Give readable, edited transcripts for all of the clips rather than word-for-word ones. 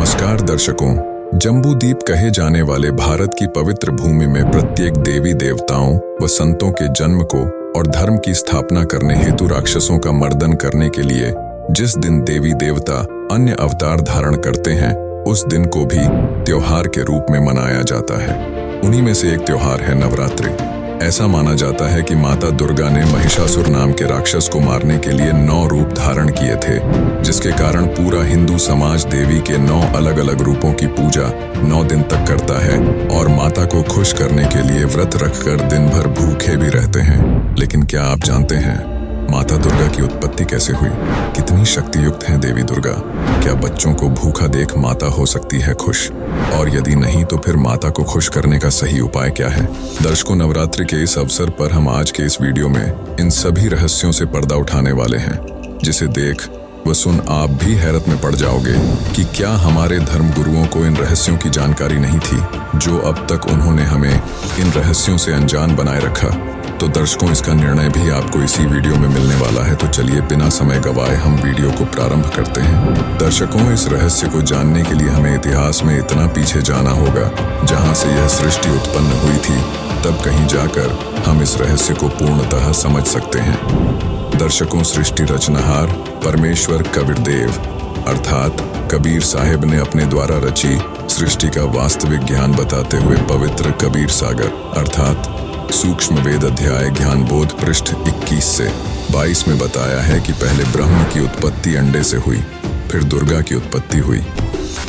नमस्कार दर्शकों, जम्बूद्वीप कहे जाने वाले भारत की पवित्र भूमि में प्रत्येक देवी देवताओं व संतों के जन्म को और धर्म की स्थापना करने हेतु राक्षसों का मर्दन करने के लिए जिस दिन देवी देवता अन्य अवतार धारण करते हैं, उस दिन को भी त्योहार के रूप में मनाया जाता है। उन्हीं में से एक त्योहार है नवरात्रि। ऐसा माना जाता है कि माता दुर्गा ने महिषासुर नाम के राक्षस को मारने के लिए 9 रूप धारण किए थे, जिसके कारण पूरा हिंदू समाज देवी के 9 अलग अलग रूपों की पूजा 9 दिन तक करता है और माता को खुश करने के लिए व्रत रखकर दिन भर भूखे भी रहते हैं। लेकिन क्या आप जानते हैं माता दुर्गा की उत्पत्ति कैसे हुई? कितनी शक्ति युक्त है देवी दुर्गा? क्या बच्चों को भूखा देख माता हो सकती है खुश? और यदि नहीं तो फिर माता को खुश करने का सही उपाय क्या है? दर्शकों, नवरात्रि के इस अवसर पर हम आज के इस वीडियो में इन सभी रहस्यों से पर्दा उठाने वाले हैं, जिसे देख व सुन आप भी हैरत में पड़ जाओगे कि क्या हमारे धर्म गुरुओं को इन रहस्यों की जानकारी नहीं थी, जो अब तक उन्होंने हमें इन रहस्यों से अनजान बनाए रखा। तो दर्शकों, इसका निर्णय भी आपको इसी वीडियो में मिलने वाला है। तो चलिए बिना समय गवाए हम वीडियो को प्रारंभ करते हैं। दर्शकों, इस रहस्य को जानने के लिए हमें इतिहास में इतना पीछे जाना होगा, जहां से यह सृष्टि उत्पन्न हुई थी, तब कहीं जाकर हम इस रहस्य को पूर्णतः समझ सकते हैं। दर्शकों, सृष्टि रचनहार परमेश्वर कबीरदेव अर्थात कबीर साहिब ने अपने द्वारा रची सृष्टि का वास्तविक ज्ञान बताते हुए पवित्र कबीर सागर अर्थात सूक्ष्म वेद अध्याय ज्ञान बोध पृष्ठ 21 से 22 में बताया है कि पहले ब्रह्म की उत्पत्ति अंडे से हुई, फिर दुर्गा की उत्पत्ति हुई।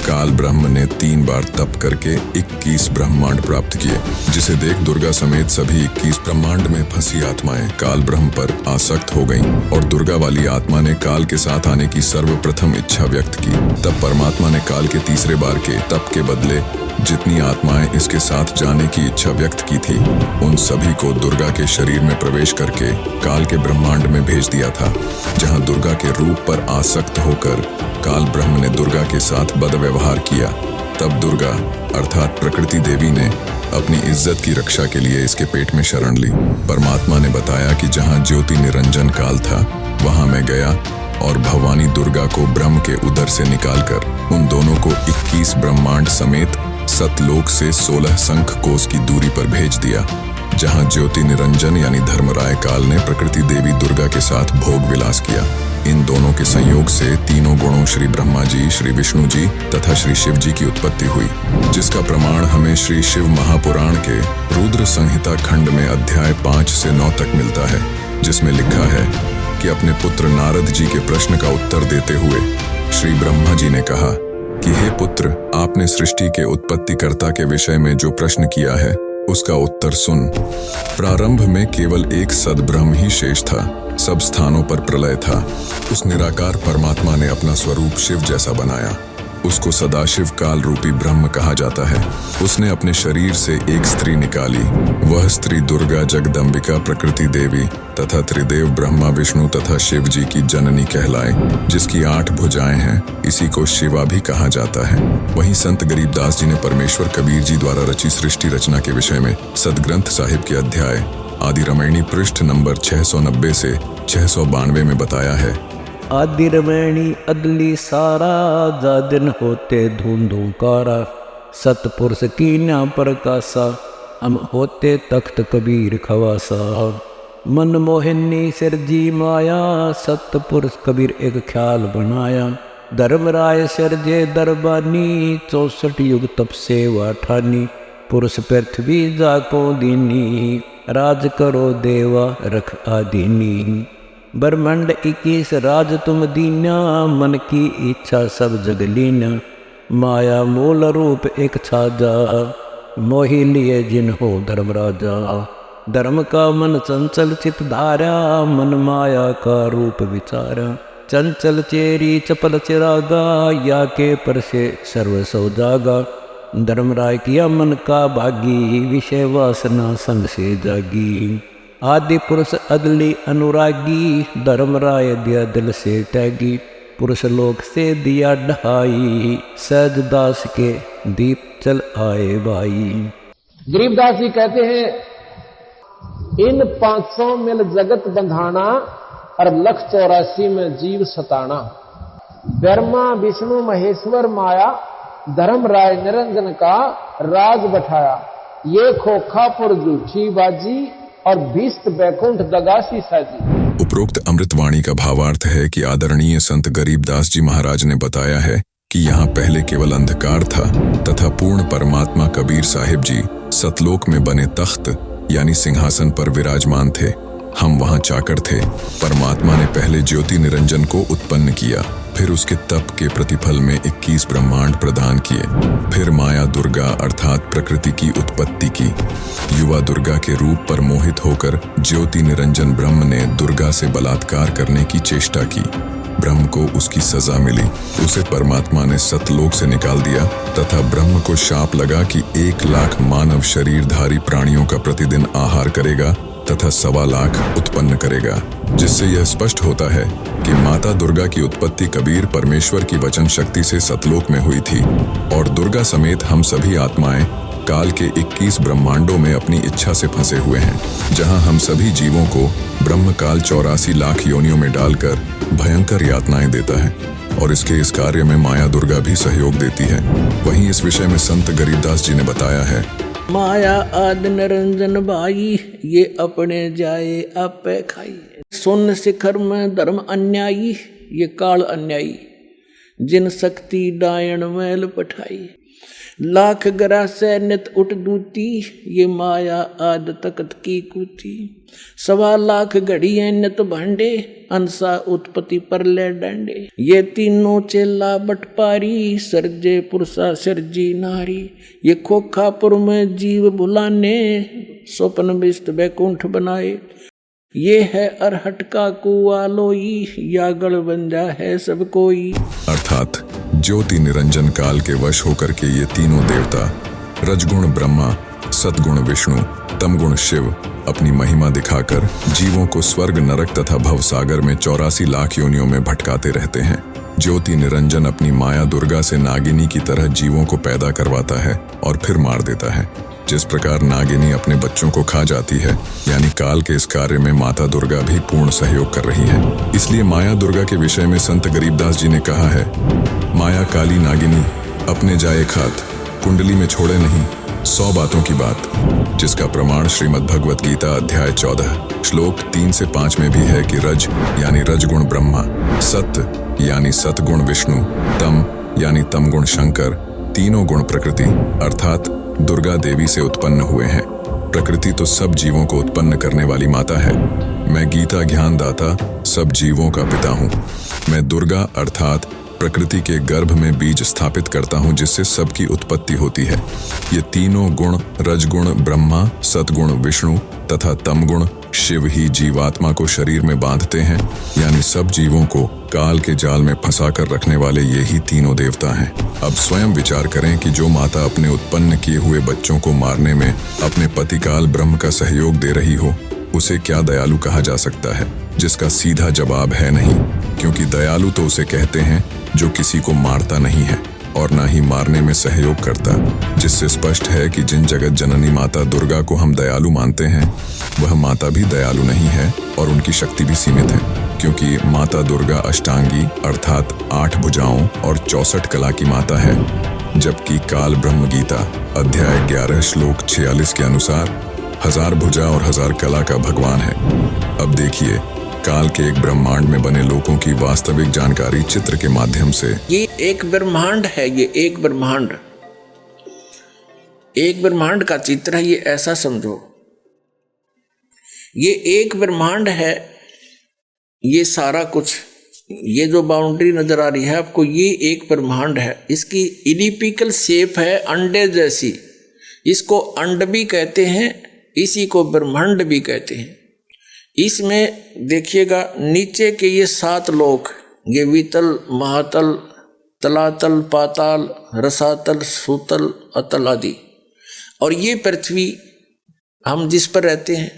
काल ब्रह्म ने 3 बार तप करके 21 ब्रह्मांड प्राप्त किए, जिसे देख दुर्गा समेत सभी 21 ब्रह्मांड में फंसी आत्माएं काल ब्रह्म पर आसक्त हो गईं और दुर्गा वाली आत्मा ने काल के साथ आने की सर्वप्रथम इच्छा व्यक्त की। तब परमात्मा ने काल के तीसरे बार के तप के बदले जितनी आत्माएं इसके साथ जाने की इच्छा व्यक्त की थी, उन सभी को दुर्गा के शरीर में प्रवेश करके काल के ब्रह्मांड में भेज दिया था, जहां दुर्गा के रूप पर आसक्त होकर काल ब्रह्म ने दुर्गा के साथ बदव्यवहार किया। तब दुर्गा अर्थात प्रकृति देवी ने अपनी इज्जत की रक्षा के लिए इसके पेट में शरण ली। परमात्मा ने बताया कि जहां ज्योति निरंजन काल था, वहां मैं गया और भवानी दुर्गा को ब्रह्म के उदर से निकालकर उन दोनों को 21 ब्रह्मांड समेत सतलोक से 16 शंख कोस की दूरी पर भेज दिया, जहां ज्योति निरंजन यानी धर्मराय काल ने प्रकृति देवी दुर्गा के साथ भोग विलास किया। इन दोनों के संयोग से तीनों गुणों श्री ब्रह्मा जी, श्री विष्णु जी तथा श्री शिव जी की उत्पत्ति हुई, जिसका प्रमाण हमें श्री शिव महापुराण के रुद्र संहिता खंड में अध्याय 5 से 9 तक मिलता है, जिसमें लिखा है कि अपने पुत्र नारद जी के प्रश्न का उत्तर देते हुए श्री ब्रह्मा जी ने कहा कि हे पुत्र, आपने सृष्टि के उत्पत्तिकर्ता के विषय में जो प्रश्न किया है, उसका उत्तर सुन। प्रारंभ में केवल एक सद्ब्रह्म ही शेष था, सब स्थानों पर प्रलय था। उस निराकार परमात्मा ने अपना स्वरूप शिव जैसा बनाया, उसको सदाशिव काल रूपी ब्रह्म कहा जाता है। उसने अपने शरीर से एक स्त्री निकाली, वह स्त्री दुर्गा जगदम्बिका प्रकृति देवी तथा त्रिदेव ब्रह्मा विष्णु तथा शिव जी की जननी कहलाए, जिसकी 8 भुजाएं हैं। इसी को शिवा भी कहा जाता है। वहीं संत गरीबदास जी ने परमेश्वर कबीर जी द्वारा रची सृष्टि रचना के विषय में सदग्रंथ साहिब के अध्याय आदि रमैणी पृष्ठ नंबर 690 से 692 में बताया है। आदि रमैणी अदली सारा, जा दिन होते धूंधुकारा, सतपुरुष कीन्या प्रकाशा, हम होते तख्त कबीर खवासा। मन मोहिनी सिरजी माया, सतपुरुष कबीर एक ख्याल बनाया। धर्मराय सिरजे दरबानी, 64 युग तप सेवा ठानी। पुरुष पृथ्वी जाको दीनी, राज करो देवा रख आदीनी। ब्रह्मांड 21 राज तुम दीना, मन की इच्छा सब जग लीना। माया मूल रूप एक छाजा, मोहि लिए जिन हो धर्म राजा। धर्म का मन चंचल चित धारा, मन माया का रूप विचारा। चंचल चेरी चपल चिरागा, या के पर से सर्व सौ जागा। धर्मराय किया मन का भागी, विषय वासना संग से जागी। आदि पुरुष अदली अनुरागी, धर्मराय दिया दिल से त्यागी। पुरुष लोक से दिया ढहाई, सहजदास के दीप चल आए भाई। गरीबदास जी कहते हैं, इन 500 मिल जगत बंधाना और 184 में जीव सताना। ब्रह्मा विष्णु महेश्वर माया धर्मराय निरंजन का राज बैठाया। ये खोखापुर झूठी बाजी और भीष्ट बैकुंठ दगासी साजी। उपरोक्त अमृतवाणी का भावार्थ है कि आदरणीय संत गरीबदास जी महाराज ने बताया है कि यहाँ पहले केवल अंधकार था तथा पूर्ण परमात्मा कबीर साहिब जी सतलोक में बने तख्त यानी सिंहासन पर विराजमान थे। हम वहाँ चाकर थे। परमात्मा ने पहले ज्योति निरंजन को उत्पन्न किया, फिर उसके तप के प्रतिफल में 21 ब्रह्मांड प्रदान किए, फिर माया दुर्गा अर्थात प्रकृति की उत्पत्ति की। युवा दुर्गा के रूप पर मोहित होकर ज्योति निरंजन ब्रह्म ने दुर्गा से बलात्कार करने की चेष्टा की। ब्रह्म को उसकी सजा मिली। उसे परमात्मा ने सतलोक से निकाल दिया तथा ब्रह्म को शाप लगा कि 1 लाख मानव शरीरधारी प्राणियों का प्रतिदिन आहार करेगा तथा 1.25 लाख उत्पन्न करेगा, जिससे यह स्पष्ट होता है कि माता दुर्गा की उत्पत्ति कबीर परमेश्वर की वचन शक्ति से सतलोक में हुई थी और दुर्गा समेत हम सभी आत्माएं काल के 21 ब्रह्मांडों में अपनी इच्छा से फंसे हुए हैं, जहां हम सभी जीवों को ब्रह्म काल 84 लाख योनियों में डालकर भयंकर यातनाएं देता है और इस कार्य में माया दुर्गा भी सहयोग देती है। वहीं इस विषय में संत गरीबदास जी ने बताया है, माया आद निरंजन भाई, ये अपने जाए आपे खाई। सुन शिखर में धर्म अन्यायी, ये काल अन्यायी। जिन शक्ति डायन मैल पठाई, लाख गरा से नित उठ दूती, ये माया आद तकत की कूती। 1.25 लाख घड़िए नित भांडे, अंसा उत्पत्ति पर ले डांडे। ये तीनों चेला बटपारी, सरजे पुरुषा सरजी नारी। ये खोखापुर में जीव भुलाने, स्वप्न विष्ट बैकुंठ बनाए। ये है अरहट का कुआ लोई, या गढ़ बंजा है सब कोई। अर्थात ज्योति निरंजन काल के वश होकर के ये तीनों देवता रजगुण ब्रह्मा, सतगुण विष्णु, तमगुण शिव अपनी महिमा दिखाकर जीवों को स्वर्ग नरक तथा भवसागर में 84 लाख योनियों में भटकाते रहते हैं। ज्योति निरंजन अपनी माया दुर्गा से नागिनी की तरह जीवों को पैदा करवाता है और फिर मार देता है। जिस प्रकार नागिनी अपने बच्चों को खा जाती है, यानी काल के इस कार्य में माता दुर्गा भी पूर्ण सहयोग कर रही है। इसलिए माया दुर्गा के विषय में संत गरीबदास जी ने कहा है, माया काली नागिनी अपने जाए खात, कुंडली में छोड़े नहीं 100 बातों की बात। जिसका प्रमाण श्रीमद् भगवत गीता अध्याय 14 श्लोक 3 से 5 में भी है कि रज यानी रजगुण ब्रह्मा, सत्य यानी सतगुण विष्णु, तम यानी तमगुण शंकर, तीनों गुण प्रकृति अर्थात दुर्गा देवी से उत्पन्न हुए हैं। प्रकृति तो सब जीवों को उत्पन्न करने वाली माता है। मैं गीता ज्ञान दाता सब जीवों का पिता हूँ। मैं दुर्गा अर्थात प्रकृति के गर्भ में बीज स्थापित करता हूँ, जिससे सबकी उत्पत्ति होती है। ये तीनों गुण रजगुण ब्रह्मा, सतगुण विष्णु तथा तमगुण शिव ही जीवात्मा को शरीर में बांधते हैं, यानी सब जीवों को काल के जाल में फंसा कर रखने वाले ये ही तीनों देवता हैं। अब स्वयं विचार करें कि जो माता अपने उत्पन्न किए हुए बच्चों को मारने में अपने पति काल ब्रह्म का सहयोग दे रही हो, उसे क्या दयालु कहा जा सकता है? जिसका सीधा जवाब है नहीं, क्योंकि दयालु तो उसे कहते हैं जो किसी को मारता नहीं है और ना ही मारने में सहयोग करता। जिससे स्पष्ट है कि जिन जगत जननी माता दुर्गा को हम दयालु मानते हैं, वह माता भी दयालु नहीं है और उनकी शक्ति भी सीमित है, क्योंकि माता दुर्गा अष्टांगी अर्थात 8 भुजाओं और 64 कला की माता है। जबकि काल ब्रह्म गीता अध्याय 11 श्लोक 46 के अनुसार 1000 भुजा और 1000 कला का भगवान है। अब देखिए काल के एक ब्रह्मांड में बने लोगों की वास्तविक जानकारी चित्र के माध्यम से। ये एक ब्रह्मांड है, ये एक ब्रह्मांड का चित्र है। ये ऐसा समझो, ये एक ब्रह्मांड है। ये सारा कुछ, ये जो बाउंड्री नजर आ रही है आपको, ये एक ब्रह्मांड है। इसकी इलिप्टिकल शेप है अंडे जैसी। इसको अंड भी कहते हैं, इसी को ब्रह्मांड भी कहते हैं। इसमें देखिएगा नीचे के ये 7 लोक, ये वितल, महातल, तलातल, पाताल, रसातल, सूतल, अतल आदि, और ये पृथ्वी हम जिस पर रहते हैं।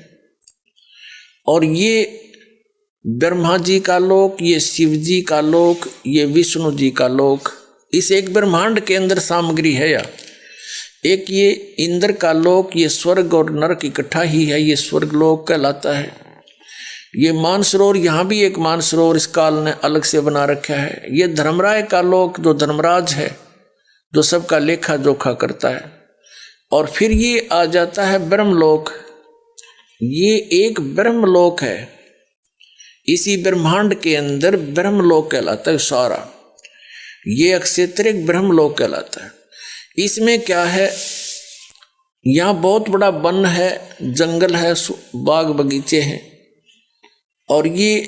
और ये ब्रह्मा जी का लोक, ये शिव जी का लोक, ये विष्णु जी का लोक। इस एक ब्रह्मांड के अंदर सामग्री है। या एक ये इंद्र का लोक, ये स्वर्ग और नरक इकट्ठा ही है, ये स्वर्ग लोक कहलाता है। ये मानसरोवर, यहाँ भी एक मानसरोवर इस काल ने अलग से बना रखा है। ये धर्मराय का लोक जो धर्मराज है, जो सबका लेखा जोखा करता है। और फिर ये आ जाता है ब्रह्मलोक। ये एक ब्रह्मलोक है, इसी ब्रह्मांड के अंदर ब्रह्मलोक कहलाता है सारा। ये अक्षेत्र एक ब्रह्मलोक कहलाता है। इसमें क्या है, यहाँ बहुत बड़ा वन है, जंगल है, बाग बगीचे हैं। और ये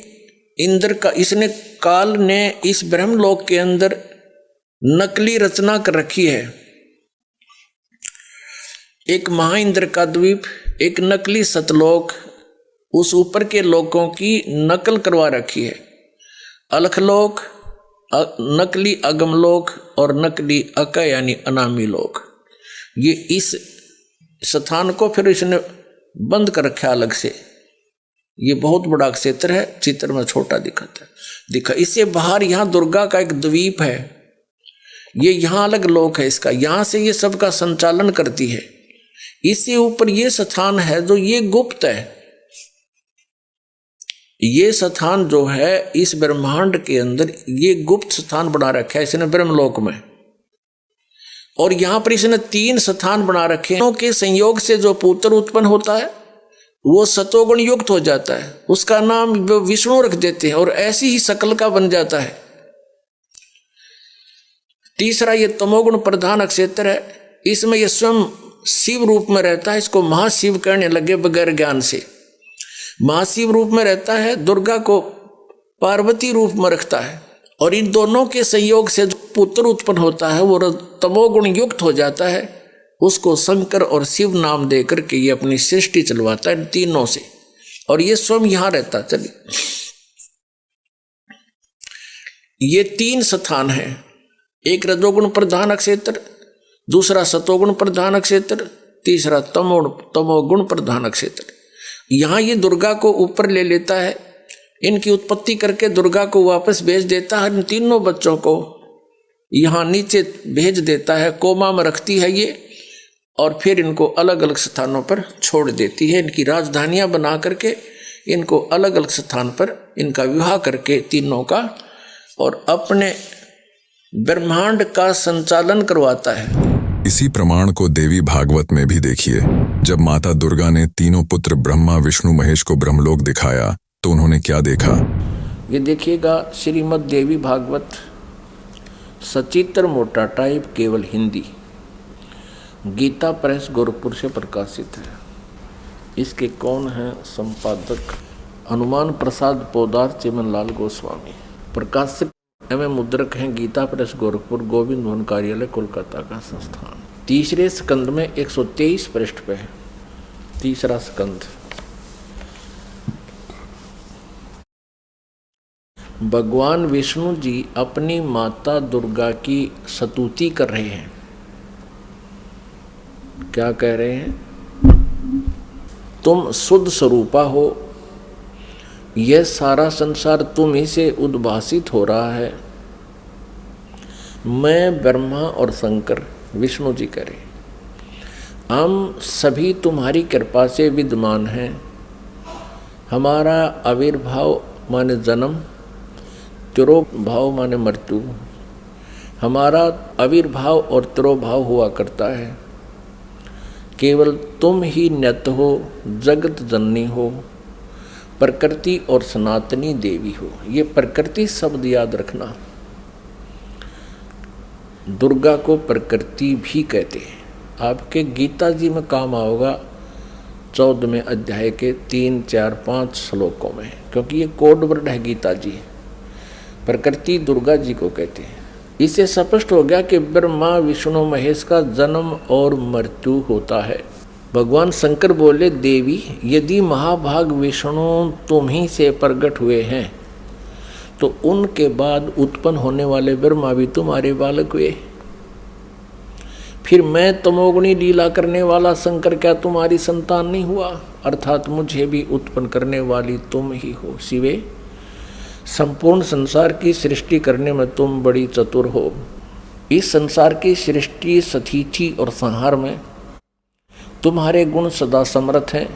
इंद्र का, इसने काल ने इस ब्रह्मलोक के अंदर नकली रचना कर रखी है। एक महाइंद्र का द्वीप, एक नकली सतलोक, उस ऊपर के लोकों की नकल करवा रखी है। अलखलोक, नकली अगमलोक और नकली अक यानी अनामी लोक। ये इस स्थान को फिर इसने बंद कर रखा अलग से। ये बहुत बड़ा क्षेत्र है, चित्र में छोटा दिखा। इससे बाहर यहाँ दुर्गा का एक द्वीप है, ये यहाँ अलग लोक है इसका, यहाँ से ये सबका संचालन करती है। इससे ऊपर ये स्थान है जो ये गुप्त है। ये स्थान जो है इस ब्रह्मांड के अंदर ये गुप्त स्थान बना रखा है इसने ब्रह्मलोक में। और यहां पर इसने 3 स्थान बना रखे हैं के संयोग से जो पुत्र उत्पन्न होता है वो सतोगुण युक्त हो जाता है, उसका नाम विष्णु रख देते हैं और ऐसी ही शकल का बन जाता है। तीसरा ये तमोगुण प्रधान क्षेत्र है, इसमें ये स्वयं शिव रूप में रहता है। इसको महाशिव कहने लगे बगैर ज्ञान से। महाशिव रूप में रहता है, दुर्गा को पार्वती रूप में रखता है। और इन दोनों के संयोग से जो पुत्र उत्पन्न होता है वो तमोगुण युक्त हो जाता है। उसको शंकर और शिव नाम दे करके ये अपनी सृष्टि चलवाता है इन तीनों से। और ये स्वयं यहां रहता। चलिए, ये 3 स्थान है, एक रजोगुण प्रधान क्षेत्र, दूसरा सतोगुण प्रधान क्षेत्र, तीसरा तमोगुण प्रधान क्षेत्र। यहां ये दुर्गा को ऊपर ले लेता है, इनकी उत्पत्ति करके दुर्गा को वापस भेज देता है। इन तीनों बच्चों को यहां नीचे भेज देता है, कोमा में रखती है ये, और फिर इनको अलग अलग स्थानों पर छोड़ देती है। इनकी राजधानियां बना करके इनको अलग अलग स्थान पर इनका विवाह करके तीनों का, और अपने ब्रह्मांड का संचालन करवाता है। इसी प्रमाण को देवी भागवत में भी देखिए। जब माता दुर्गा ने तीनों पुत्र ब्रह्मा विष्णु महेश को ब्रह्मलोक दिखाया तो उन्होंने क्या देखा? ये देखिएगा, श्रीमद् देवी भागवत सचित्र मोटा टाइप, केवल हिंदी, गीता प्रेस गोरखपुर से प्रकाशित है। इसके कौन है संपादक? हनुमान प्रसाद पोदार चिमनलाल गोस्वामी। प्रकाशक एवं मुद्रक हैं गीता प्रेस गोरखपुर, गोविंद भवन कार्यालय कोलकाता का संस्थान। तीसरे स्कंद में 123 पृष्ठ पे है। तीसरा स्कंद। भगवान विष्णु जी अपनी माता दुर्गा की स्तुति कर रहे हैं। क्या कह रहे हैं? तुम शुद्ध स्वरूपा हो, यह सारा संसार तुम ही से उद्भासित हो रहा है। मैं, ब्रह्मा और शंकर, विष्णु जी करें, हम सभी तुम्हारी कृपा से विद्यमान हैं। हमारा आविर्भाव माने जन्म, तिरोभाव माने मृत्यु, हमारा आविर्भाव और तिरोभाव हुआ करता है। केवल तुम ही नित्य हो, जगत जननी हो, प्रकृति और सनातनी देवी हो। ये प्रकृति शब्द याद रखना। दुर्गा को प्रकृति भी कहते हैं। आपके गीता जी में काम आओगा 14वें अध्याय के 3, 4, 5 श्लोकों में, क्योंकि ये कोड वर्ड है गीता जी। प्रकृति दुर्गा जी को कहते हैं। इससे स्पष्ट हो गया कि ब्रह्मा विष्णु महेश का जन्म और मृत्यु होता है। भगवान शंकर बोले, देवी यदि महाभाग विष्णु तुम ही से प्रकट हुए हैं तो उनके बाद उत्पन्न होने वाले ब्रह्मा भी तुम्हारे बालक हुए। फिर मैं तमोगुणी लीला करने वाला शंकर क्या तुम्हारी संतान नहीं हुआ? अर्थात मुझे भी उत्पन्न करने वाली तुम ही हो। शिवे, संपूर्ण संसार की सृष्टि करने में तुम बड़ी चतुर हो। इस संसार की सृष्टि, स्थिति और संहार में तुम्हारे गुण सदा समर्थ हैं।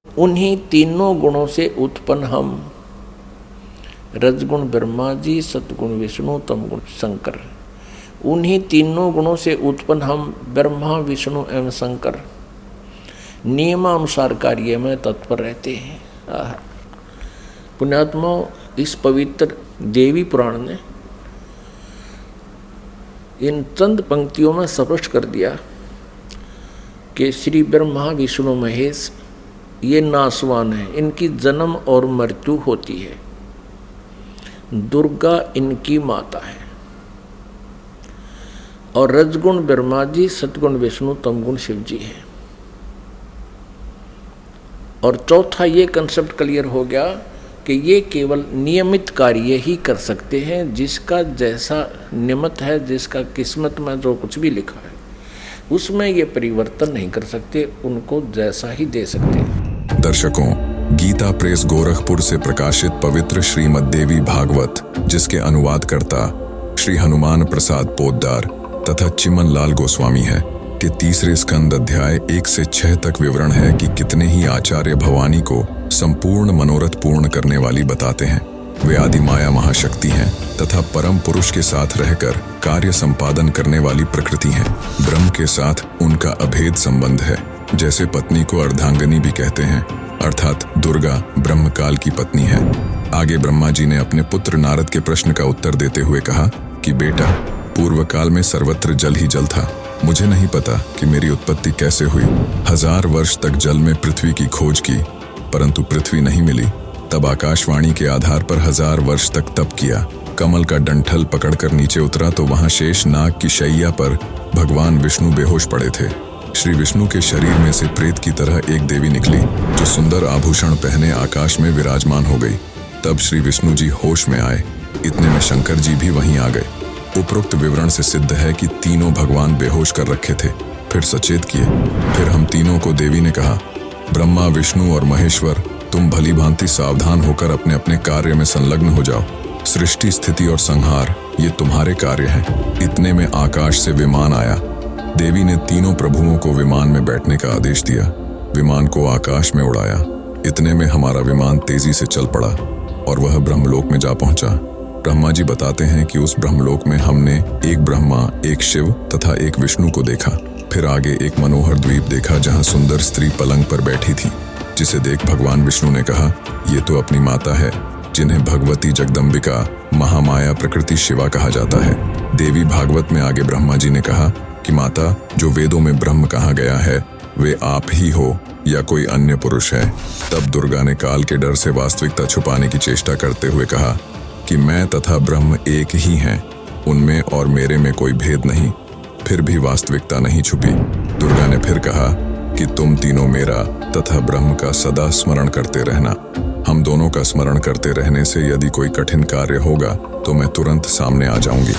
उन्हीं तीनों गुणों से उत्पन्न हम, रजगुण ब्रह्मा जी, सतगुण विष्णु, तमगुण शंकर, उन्हीं तीनों गुणों से उत्पन्न हम ब्रह्मा विष्णु एवं शंकर नियमानुसार कार्य में तत्पर रहते हैं। पुण्यात्मा, इस पवित्र देवी पुराण ने इन चंद पंक्तियों में स्पष्ट कर दिया कि श्री ब्रह्मा विष्णु महेश ये नासवान है, इनकी जन्म और मृत्यु होती है। दुर्गा इनकी माता है और रजगुण ब्रह्मा जी, सतगुण विष्णु, तमगुण शिव जी है। और चौथा ये कंसेप्ट क्लियर हो गया कि ये केवल नियमित कार्य ही कर सकते हैं, जिसका जैसा नियमित है, जिसका किस्मत में जो कुछ भी लिखा है उसमें ये परिवर्तन नहीं कर सकते, उनको जैसा ही दे सकते हैं। दर्शकों, गीता प्रेस गोरखपुर से प्रकाशित पवित्र श्रीमद् देवी भागवत, जिसके अनुवादकर्ता श्री हनुमान प्रसाद पोद्दार तथा चिमन लाल गोस्वामी है, के तीसरे स्कंद अध्याय 1 से 6 तक विवरण है कि कितने ही आचार्य भवानी को संपूर्ण मनोरथ पूर्ण करने वाली बताते हैं। वे आदि माया महाशक्ति हैं तथा परम पुरुष के साथ रहकर कार्य संपादन करने वाली प्रकृति हैं। ब्रह्म के साथ उनका अभेद संबंध है, जैसे पत्नी को अर्धांगिनी भी कहते हैं, अर्थात दुर्गा ब्रह्मकाल की पत्नी है। आगे ब्रह्मा जी ने अपने पुत्र नारद के प्रश्न का उत्तर देते हुए कहा कि बेटा, पूर्व काल में सर्वत्र जल ही जल था। मुझे नहीं पता कि मेरी उत्पत्ति कैसे हुई। 1000 वर्ष तक जल में पृथ्वी की खोज की, परंतु पृथ्वी नहीं मिली। तब आकाशवाणी के आधार पर 1000 वर्ष तक तप किया। कमल का डंठल पकड़कर नीचे उतरा तो वहां शेष नाग की शैया पर भगवान विष्णु बेहोश पड़े थे। श्री विष्णु के शरीर में से प्रेत की तरह एक देवी निकली, जो सुंदर आभूषण पहने आकाश में विराजमान हो गई। तब श्री विष्णु जी होश में आए। इतने में शंकर जी भी वहीं आ गए। उपरोक्त विवरण से सिद्ध है कि तीनों भगवान बेहोश कर रखे थे, फिर सचेत किए। फिर हम तीनों को देवी ने कहा, ब्रह्मा, विष्णु और महेश्वर, तुम भली भांति सावधान होकर अपने अपने कार्य में संलग्न हो जाओ। सृष्टि, स्थिति और संहार ये तुम्हारे कार्य हैं। इतने में आकाश से विमान आया। देवी ने तीनों प्रभुओं को विमान में बैठने का आदेश दिया। विमान को आकाश में उड़ाया। इतने में हमारा विमान तेजी से चल पड़ा और वह ब्रह्मलोक में जा पहुंचा। ब्रह्मा जी बताते हैं कि उस ब्रह्मलोक में हमने एक ब्रह्मा, एक शिव तथा एक विष्णु को देखा। फिर आगे एक मनोहर द्वीप देखा, जहां सुंदर स्त्री पलंग पर बैठी थी, जिसे देख भगवान विष्णु ने कहा, ये तो अपनी माता है, जिन्हें भगवती जगदम्बिका महामाया प्रकृति शिवा कहा जाता है। देवी भागवत में आगे ब्रह्मा जी ने कहा कि माता, जो वेदों में ब्रह्म कहा गया है वे आप ही हो या कोई अन्य पुरुष है। तब दुर्गा ने काल के डर से वास्तविकता छुपाने की चेष्टा करते हुए कहा कि मैं तथा ब्रह्म एक ही हैं, उनमें और मेरे में कोई भेद नहीं। फिर भी वास्तविकता नहीं छुपी। दुर्गा ने फिर कहा कि तुम तीनों मेरा तथा ब्रह्म का सदा स्मरण करते रहना। हम दोनों का स्मरण करते रहने से यदि कोई कठिन कार्य होगा तो मैं तुरंत सामने आ जाऊंगी।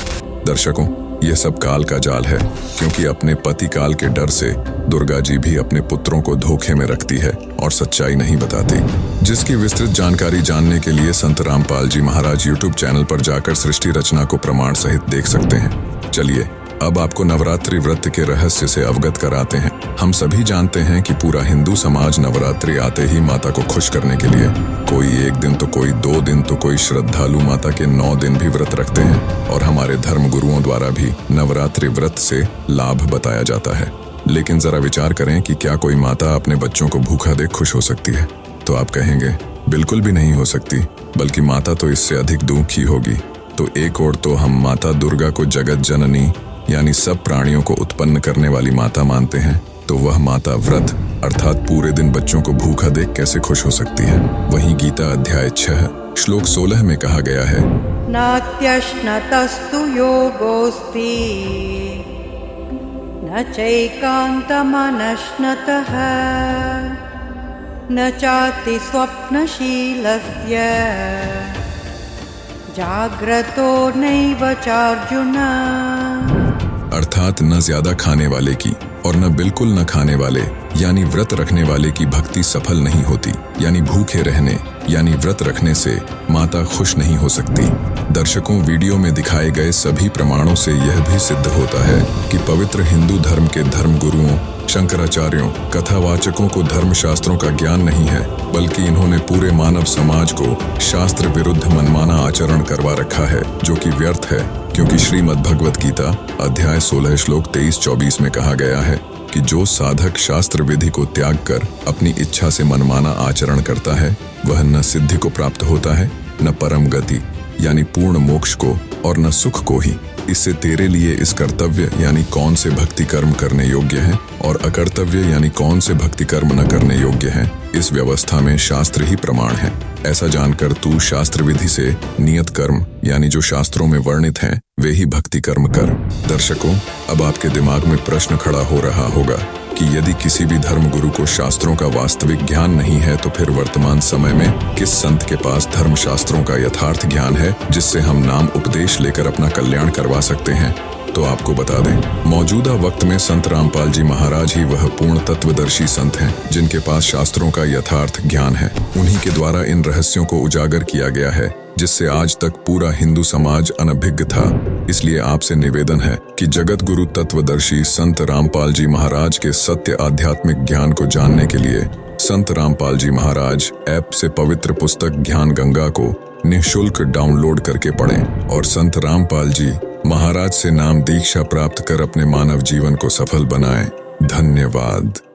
दर्शकों, यह सब काल का जाल है, क्योंकि अपने पति काल के डर से दुर्गा जी भी अपने पुत्रों को धोखे में रखती है और सच्चाई नहीं बताती। जिसकी विस्तृत जानकारी जानने के लिए संत रामपाल जी महाराज यूट्यूब चैनल पर जाकर सृष्टि रचना को प्रमाण सहित देख सकते हैं। चलिए अब आपको नवरात्रि व्रत के रहस्य से अवगत कराते हैं। हम सभी जानते हैं कि पूरा हिंदू समाज नवरात्रि आते ही माता को खुश करने के लिए कोई 1 दिन तो कोई 2 दिन तो कोई श्रद्धालु माता के 9 दिन भी व्रत रखते हैं, और हमारे धर्म गुरुओं द्वारा भी नवरात्रि व्रत से लाभ बताया जाता है। लेकिन जरा विचार करें कि क्या कोई माता अपने बच्चों को भूखा देख खुश हो सकती है? तो आप कहेंगे बिल्कुल भी नहीं हो सकती, बल्कि माता तो इससे अधिक दुखी होगी। तो एक ओर तो हम माता दुर्गा को जगत जननी यानी सब प्राणियों को उत्पन्न करने वाली माता मानते हैं, तो वह माता व्रत अर्थात पूरे दिन बच्चों को भूखा देख कैसे खुश हो सकती है? वहीं गीता अध्याय 6 श्लोक 16 में कहा गया है, नात्यश्नतस्तु योगोस्ति न चैकान्तमनश्नतः न चाति स्वप्नशीलस्य जाग्रतो नैव चार्जुन। अर्थात न ज्यादा खाने वाले की और न बिल्कुल न खाने वाले यानी व्रत रखने वाले की भक्ति सफल नहीं होती। यानी भूखे रहने यानी व्रत रखने से माता खुश नहीं हो सकती। दर्शकों, वीडियो में दिखाए गए सभी प्रमाणों से यह भी सिद्ध होता है कि पवित्र हिंदू धर्म के धर्मगुरुओं, शंकराचार्यों, कथावाचकों को धर्मशास्त्रों का ज्ञान नहीं है, बल्कि इन्होंने पूरे मानव समाज को शास्त्र विरुद्ध मनमाना आचरण करवा रखा है, जो कि व्यर्थ है, क्योंकि श्रीमद् भगवत गीता अध्याय 16 श्लोक 23-24 में कहा गया है कि जो साधक शास्त्र विधि को त्याग कर अपनी इच्छा से मनमाना आचरण करता है, वह न सिद्धि को प्राप्त होता है, न परम गति यानी पूर्ण मोक्ष को, और न सुख को ही। इससे तेरे लिए इस कर्तव्य यानी कौन से भक्ति कर्म करने योग्य हैं और अकर्तव्य यानी कौन से भक्ति कर्म न करने योग्य हैं, इस व्यवस्था में शास्त्र ही प्रमाण है। ऐसा जानकर तू शास्त्र विधि से नियत कर्म यानी जो शास्त्रों में वर्णित हैं वे ही भक्ति कर्म कर। दर्शकों, अब आपके दिमाग में प्रश्न खड़ा हो रहा होगा कि यदि किसी भी धर्मगुरु को शास्त्रों का वास्तविक ज्ञान नहीं है, तो फिर वर्तमान समय में किस संत के पास धर्मशास्त्रों का यथार्थ ज्ञान है जिससे हम नाम उपदेश लेकर अपना कल्याण करवा सकते हैं? तो आपको बता दें, मौजूदा वक्त में संत रामपाल जी महाराज ही वह पूर्ण तत्वदर्शी संत हैं जिनके पास शास्त्रों का यथार्थ ज्ञान है। उन्हीं के द्वारा इन रहस्यों को उजागर किया गया है जिससे आज तक पूरा हिंदू समाज अनभिज्ञ था। इसलिए आपसे निवेदन है कि जगत गुरु तत्वदर्शी संत रामपाल जी महाराज के सत्य आध्यात्मिक ज्ञान को जानने के लिए संत रामपाल जी महाराज ऐप से पवित्र पुस्तक ज्ञान गंगा को निःशुल्क डाउनलोड करके पढ़ें और संत रामपाल जी महाराज से नाम दीक्षा प्राप्त कर अपने मानव जीवन को सफल बनाएं। धन्यवाद।